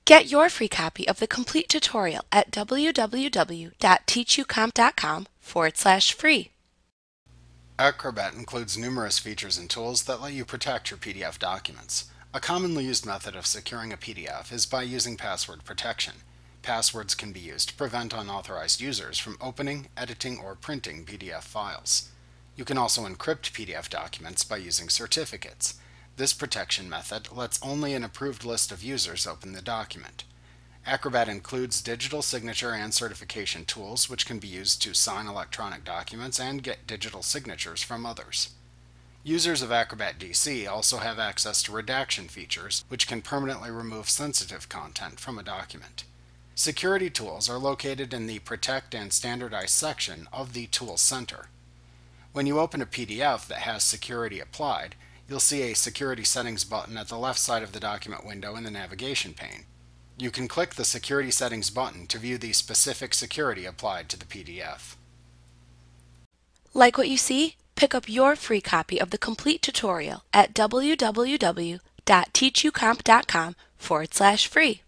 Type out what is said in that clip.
Get your free copy of the complete tutorial at www.teachucomp.com/free. Acrobat includes numerous features and tools that let you protect your PDF documents. A commonly used method of securing a PDF is by using password protection. Passwords can be used to prevent unauthorized users from opening, editing, or printing PDF files. You can also encrypt PDF documents by using certificates. This protection method lets only an approved list of users open the document. Acrobat includes digital signature and certification tools which can be used to sign electronic documents and get digital signatures from others. Users of Acrobat DC also have access to redaction features which can permanently remove sensitive content from a document. Security tools are located in the Protect and Standardize section of the Tools Center. When you open a PDF that has security applied, you'll see a Security Settings button at the left side of the document window in the navigation pane. You can click the Security Settings button to view the specific security applied to the PDF. Like what you see? Pick up your free copy of the complete tutorial at www.teachucomp.com/free.